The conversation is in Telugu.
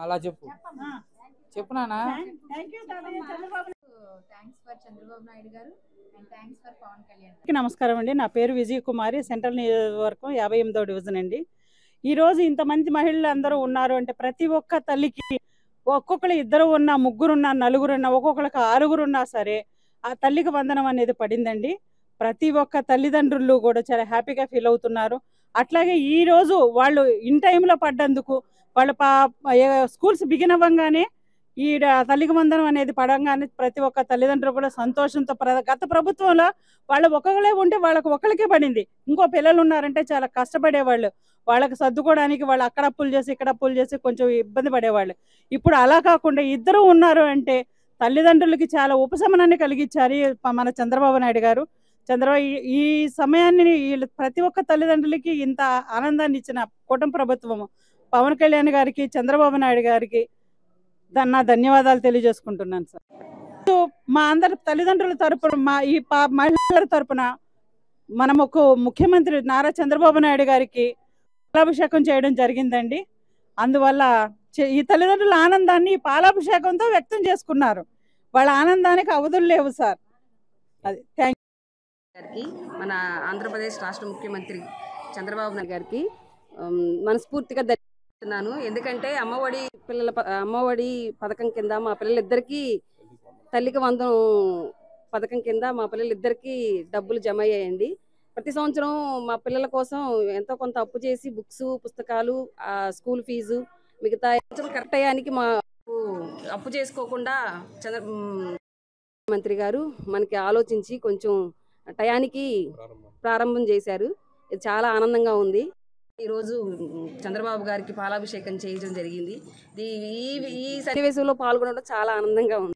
అలా చెప్పు చెప్పు నానా. నమస్కారం అండి. నా పేరు విజయ కుమారి, సెంట్రల్ నియోజకవర్గం 58వ డివిజన్ అండి. ఈరోజు ఇంతమంది మహిళలు అందరూ ఉన్నారు అంటే ప్రతి ఒక్క తల్లికి ఒక్కొక్కరు ఇద్దరు ఉన్నా, ముగ్గురున్నా, నలుగురున్నా, ఒక్కొక్కరికి ఆరుగురున్నా సరే ఆ తల్లికి వందనం అనేది పడిందండి. ప్రతి ఒక్క తల్లిదండ్రులు కూడా చాలా హ్యాపీగా ఫీల్ అవుతున్నారు. అట్లాగే ఈరోజు వాళ్ళు ఇన్ టైంలో పడ్డందుకు వాళ్ళ స్కూల్స్ బిగిన్ అవ్వగానే ఈ తల్లికి వందనం అనేది పడంగానే ప్రతి ఒక్క తల్లిదండ్రులు కూడా సంతోషంతో గత ప్రభుత్వంలో వాళ్ళు ఒక్కొక్కరే ఉంటే వాళ్ళకి ఒక్కరికే పడింది. ఇంకో పిల్లలు ఉన్నారంటే చాలా కష్టపడేవాళ్ళు. వాళ్ళకి సర్దుకోవడానికి వాళ్ళు అక్కడ అప్పులు చేసి ఇక్కడ అప్పులు చేసి కొంచెం ఇబ్బంది పడేవాళ్ళు. ఇప్పుడు అలా కాకుండా ఇద్దరు ఉన్నారు అంటే తల్లిదండ్రులకి చాలా ఉపశమనాన్ని కలిగించారు మన చంద్రబాబు నాయుడు గారు. ఈ సమయాన్ని ప్రతి ఒక్క తల్లిదండ్రులకి ఇంత ఆనందాన్ని ఇచ్చిన కూటమి ప్రభుత్వము పవన్ కళ్యాణ్ గారికి, చంద్రబాబు నాయుడు గారికి నా ధన్యవాదాలు తెలియజేసుకుంటున్నాను సార్. మా అందరి తల్లిదండ్రుల తరపున, మా ఈ మహిళల తరపున మనం ఒక ముఖ్యమంత్రి నారా చంద్రబాబు నాయుడు గారికి పాలాభిషేకం చేయడం జరిగిందండి. అందువల్ల ఈ తల్లిదండ్రుల ఆనందాన్ని పాలాభిషేకంతో వ్యక్తం చేసుకున్నారు. వాళ్ళ ఆనందానికి అవధులు లేవు సార్. అది థ్యాంక్ గారికి, మన ఆంధ్రప్రదేశ్ రాష్ట్ర ముఖ్యమంత్రి చంద్రబాబు నాయుడు గారికి మనస్ఫూర్తిగా ధన్యవాదాలు. ఎందుకంటే అమ్మఒడి పథకం కింద మా పిల్లలిద్దరికీ తల్లికి వందనం పథకం కింద మా పిల్లలిద్దరికీ డబ్బులు జమ అయ్యాయండి. ప్రతి సంవత్సరం మా పిల్లల కోసం ఎంతో కొంత అప్పు చేసి బుక్స్, పుస్తకాలు, స్కూల్ ఫీజు మిగతా కరెక్ట్ అయ్యానికి మా అప్పు చేసుకోకుండా మంత్రి గారు మనకి ఆలోచించి కొంచెం టయానికి ప్రారంభం చేశారు. ఇది చాలా ఆనందంగా ఉంది. ఈరోజు చంద్రబాబు గారికి పాలాభిషేకం చేయడం జరిగింది. ఈ సన్నివేశంలో పాల్గొనడం చాలా ఆనందంగా ఉంది.